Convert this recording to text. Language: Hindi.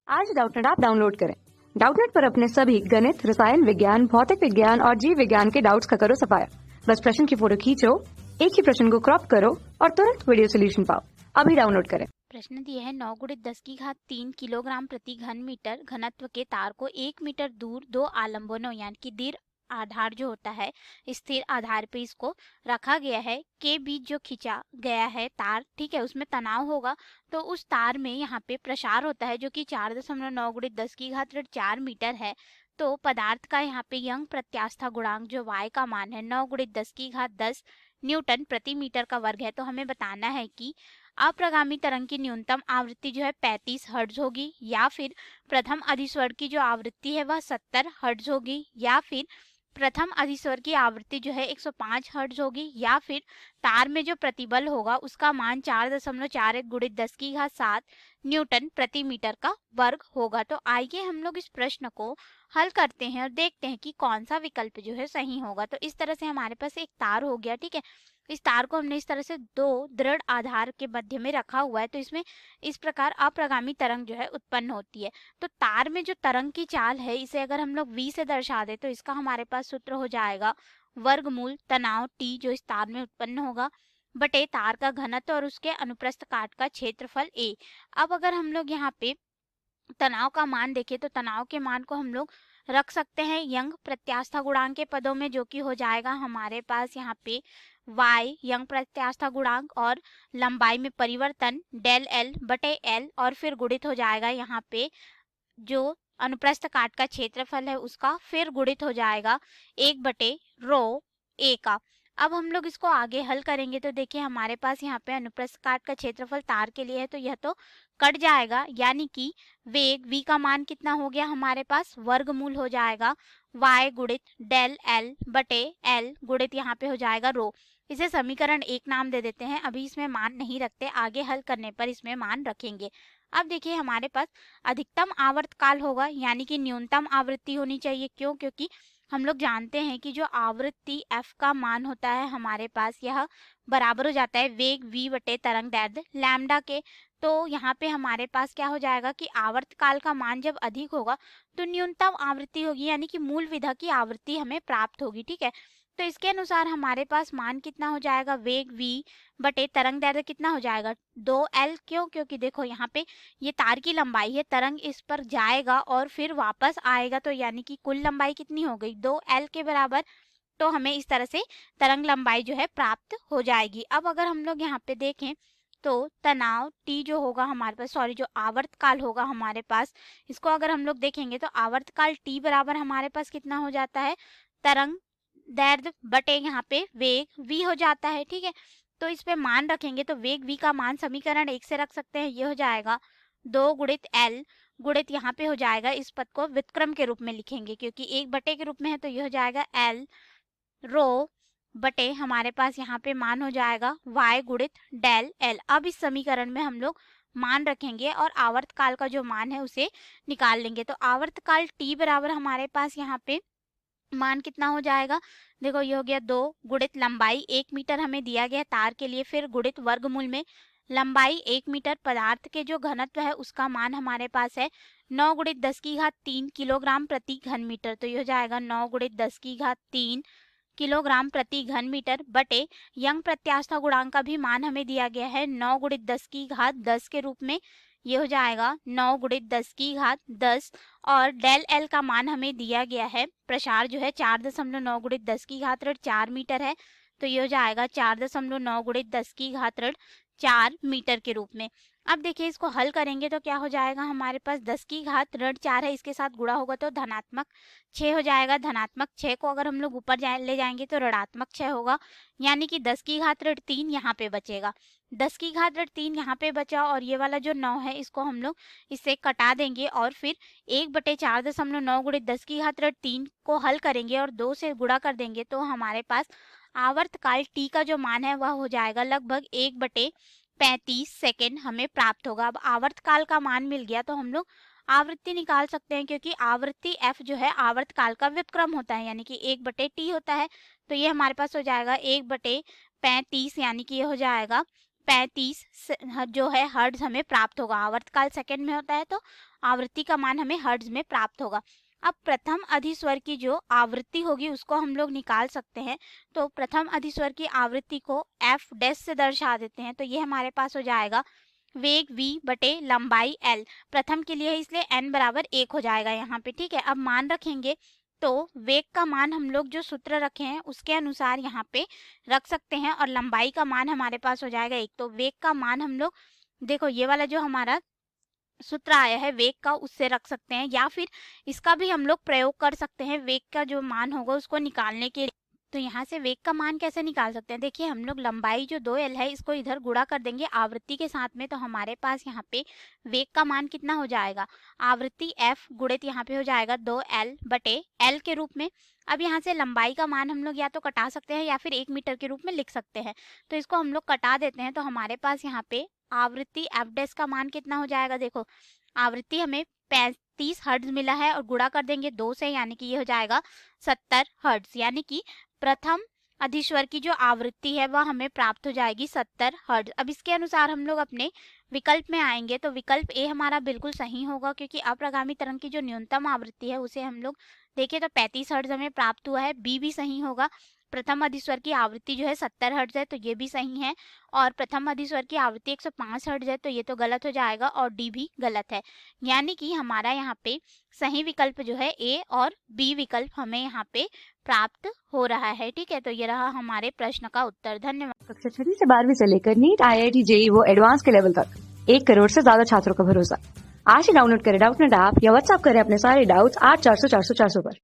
आज डाउटनेट ऐप डाउनलोड करें। डाउटनेट पर अपने सभी गणित, रसायन विज्ञान, भौतिक विज्ञान और जीव विज्ञान के डाउट्स का करो सफाया। बस प्रश्न की फोटो खींचो, एक ही प्रश्न को क्रॉप करो और तुरंत वीडियो सोल्यूशन पाओ। अभी डाउनलोड करें। प्रश्न दिए है 9 गुणित 10 की घात 3 किलोग्राम प्रति घन मीटर घनत्व के तार को 1 मीटर दूर दो आलम्बनों यानी कि दीर्घ आधार जो होता है स्थिर आधार पे इसको रखा गया है के बीच जो खींचा गया है तार, ठीक है, उसमें तनाव होगा तो उस तार में यहाँ पे प्रसार होता है जो कि 4.9 गुणित 10 की घात 4 मीटर है। तो पदार्थ का यहाँ पे यंग प्रत्यास्था गुणांक जो y का मान है 9 गुणित 10 की घात 10 न्यूटन प्रति मीटर का वर्ग है। तो हमें बताना है कि अप्रगामी तरंग की न्यूनतम आवृत्ति जो है 35 हर्ट्ज होगी, या फिर प्रथम अधिस्वर की जो आवृत्ति है वह 70 हर्ट्ज होगी, या फिर प्रथम अधिस्वर की आवृत्ति जो है 105 हर्ट्ज होगी, या फिर तार में जो प्रतिबल होगा उसका मान 4.41 गुणित 10 की घात 7 न्यूटन प्रति मीटर का वर्ग होगा। तो आइए हम लोग इस प्रश्न को हल करते हैं और देखते हैं कि कौन सा विकल्प जो है सही होगा। तो इस तरह से हमारे पास एक तार हो गया, ठीक है। इस तार को हमने इस तरह से दो दृढ़ आधार के मध्य में रखा हुआ है, तो इसमें इस प्रकार अप्रगामी तरंग जो है उत्पन्न होती है। तो तार में जो तरंग की चाल है इसे अगर हम लोग v से दर्शा दे तो इसका हमारे पास सूत्र हो जाएगा वर्गमूल तनाव t जो इस तार में उत्पन्न होगा बटे तार का घनत्व और उसके अनुप्रस्थ काट का क्षेत्रफल a। अब अगर हम लोग यहाँ पे तनाव का मान देखें तो तनाव के मान को हम लोग रख सकते हैं यंग प्रत्यास्था गुणांक के पदों में, जो कि हो जाएगा हमारे पास यहाँ पे y यंग प्रत्यास्था गुणांक और लंबाई में परिवर्तन डेल एल बटे एल और फिर गुणित हो जाएगा यहाँ पे जो अनुप्रस्थ काट का क्षेत्रफल है उसका, फिर गुणित हो जाएगा 1 बटे रो a का। अब हम लोग इसको आगे हल करेंगे तो देखिए हमारे पास यहाँ पे अनुप्रस्थ काट का क्षेत्रफल तार के लिए है तो यह तो कट जाएगा, यानी कि वेग v का मान कितना हो गया हमारे पास वर्गमूल हो जाएगा y गुणित डेल एल बटे एल गुणित यहाँ पे हो जाएगा रो। इसे समीकरण 1 नाम दे देते हैं, अभी इसमें मान नहीं रखते, आगे हल करने पर इसमें मान रखेंगे। अब देखिए हमारे पास अधिकतम आवर्तकाल होगा यानी कि न्यूनतम आवृत्ति होनी चाहिए। क्यों? क्योंकि हम लोग जानते हैं कि जो आवृत्ति f का मान होता है हमारे पास यह बराबर हो जाता है वेग v बटे तरंग दैर्ध्य लैम्डा के। तो यहाँ पे हमारे पास क्या हो जाएगा कि आवर्तकाल का मान जब अधिक होगा तो न्यूनतम आवृत्ति होगी, यानी कि मूल विधा की आवृत्ति हमें प्राप्त होगी, ठीक है। तो इसके अनुसार हमारे पास मान कितना हो जाएगा वेग v बटे तरंग दैर्ध्य कितना हो जाएगा 2l। क्यों? क्योंकि देखो यहाँ पे ये तार की लंबाई है, तरंग इस पर जाएगा और फिर वापस आएगा, तो यानी कि कुल लंबाई कितनी हो गई 2l के बराबर। तो हमें इस तरह से तरंग लंबाई जो है प्राप्त हो जाएगी। अब अगर हम लोग यहाँ पे देखें तो तनाव t जो होगा हमारे पास, सॉरी जो आवर्तकाल होगा हमारे पास, इसको अगर हम लोग देखेंगे तो आवर्तकाल t बराबर हमारे पास कितना हो जाता है तरंग दैर्ध्य बटे यहाँ पे वेग v हो जाता है, ठीक है। तो इस पे मान रखेंगे तो वेग v का मान समीकरण 1 से रख सकते हैं, ये हो जाएगा 2 गुणित l गुणित यहाँ पे हो जाएगा, इस पद को व्युत्क्रम के रूप में लिखेंगे क्योंकि 1 बटे के रूप में है, तो ये हो जाएगा l रो बटे हमारे पास यहाँ पे मान हो जाएगा y गुणित डेल l। अब इस समीकरण में हम लोग मान रखेंगे और आवर्तकाल का जो मान है उसे निकाल लेंगे। तो आवर्तकाल t बराबर हमारे पास यहाँ पे मान कितना हो जाएगा, देखो ये हो गया 2 गुणित लंबाई 1 मीटर हमें दिया गया तार के लिए, फिर गुणित वर्गमूल में लंबाई 1 मीटर पदार्थ के जो घनत्व है उसका मान हमारे पास है 9 गुणित 10 की घात 3 किलोग्राम प्रति घन मीटर। तो ये हो जाएगा 9 गुणित 10 की घात 3 किलोग्राम प्रति घन मीटर बटे यंग प्रत्यास्था गुणांक का भी मान हमें दिया गया है 9 गुणित 10 की घात 10 के रूप में, ये हो जाएगा 9 गुणित 10 की घात 10 और डेल एल का मान हमें दिया गया है प्रसार जो है 4.9 गुणित 10 की घात 4 मीटर है, तो ये हो जाएगा 4.9 गुणित 10 की घात 4 मीटर के रूप में। अब देखिए इसको हल करेंगे तो क्या हो जाएगा हमारे पास 10 की घात 4 है, इसके साथ गुणा होगा तो धनात्मक 6 हो जाएगा। धनात्मक 6 को अगर हम लोग ऊपर ले जाएंगे तो ऋणात्मक 6 होगा, यानी कि 10 की घात 3 यहाँ पे बचेगा। 10 की घात 3 यहाँ पे बचा और ये वाला जो 9 है इसको हम लोग इससे कटा देंगे और फिर 1 बटे 4.9 गुणित 10 की घात 3 को हल करेंगे और 2 से गुणा कर देंगे तो हमारे पास आवर्तकाल t का जो मान है वह हो जाएगा लगभग 1 बटे 35 सेकेंड हमें प्राप्त होगा। अब आवर्तकाल का मान मिल गया तो हम लोग आवृत्ति निकाल सकते हैं, क्योंकि आवृत्ति f जो है आवर्तकाल का व्युत्क्रम होता है यानी कि 1 बटे t होता है। तो ये हमारे पास हो जाएगा 1 बटे 35 यानी कि ये हो जाएगा 35 जो है हर्ट्ज हमें प्राप्त होगा। आवर्तकाल सेकंड में होता है तो आवृत्ति का मान हमें हर्ट्ज में प्राप्त होगा। अब प्रथम अधिस्वर की जो आवृत्ति होगी उसको हम लोग निकाल सकते हैं। तो प्रथम अधिस्वर की आवृत्ति को एफ डैश से दर्शा देते हैं। तो ये हमारे पास हो जाएगा वेग v बटे लंबाई l। प्रथम के लिए है इसलिए n बराबर 1 हो जाएगा यहाँ पे, ठीक है। अब मान रखेंगे तो वेग का मान हम लोग जो सूत्र रखे हैं उसके अनुसार यहाँ पे रख सकते हैं और लंबाई का मान हमारे पास हो जाएगा 1। तो वेग का मान हम लोग देखो ये वाला जो हमारा सूत्र आया है वेग का उससे रख सकते हैं, या फिर इसका भी हम लोग प्रयोग कर सकते हैं वेग का जो मान होगा उसको निकालने के लिए। तो यहाँ से वेग का मान कैसे निकाल सकते हैं, देखिए हम लोग लंबाई जो 2l है इसको इधर गुणा कर देंगे आवृत्ति के साथ में। तो हमारे पास यहाँ पे वेग का मान कितना हो जाएगा, आवृत्ति f गुणित यहाँ पे हो जाएगा 2l बटे l के रूप में। अब यहाँ से लंबाई का मान हम लोग या तो कटा सकते हैं या फिर 1 मीटर के रूप में लिख सकते हैं। तो इसको हम लोग कटा देते हैं। तो हमारे पास यहाँ पे आवृत्ति एफ डैश का मान कितना हो जाएगा, देखो आवृत्ति हमें 35 हर्ट्ज मिला है और गुणा कर देंगे 2 से, यानी कि ये हो जाएगा 70 हर्ट्ज। यानी कि प्रथम अधिस्वर की जो आवृत्ति है वह हमें प्राप्त हो जाएगी 70 हर्ट्ज। अब इसके अनुसार हम लोग अपने विकल्प में आएंगे तो विकल्प ए हमारा बिल्कुल सही होगा, क्योंकि अप्रगामी तरंग की जो न्यूनतम आवृत्ति है उसे हम लोग देखें तो 35 हर्ट्ज हमें प्राप्त हुआ है। बी भी सही होगा, प्रथम अधिस्वर की आवृत्ति जो है 70 हर्ट्ज है तो ये भी सही है, और प्रथम अधिस्वर की आवृत्ति 105 हर्ट्ज है तो ये तो गलत हो जाएगा, और डी भी गलत है। यानी कि हमारा यहाँ पे सही विकल्प जो है ए और बी विकल्प हमें यहाँ पे प्राप्त हो रहा है, ठीक है। तो ये रहा हमारे प्रश्न का उत्तर। धन्यवाद। कक्षा 6 से 12वीं से लेकर नीट, IIT, JEE वो एडवांस के लेवल तक 1 करोड़ से ज्यादा छात्रों का भरोसा। आज ही डाउनलोड करें डाउटनेट ऐप या व्हाट्सएप करें अपने सारे डाउट्स 8400 400 400 पर।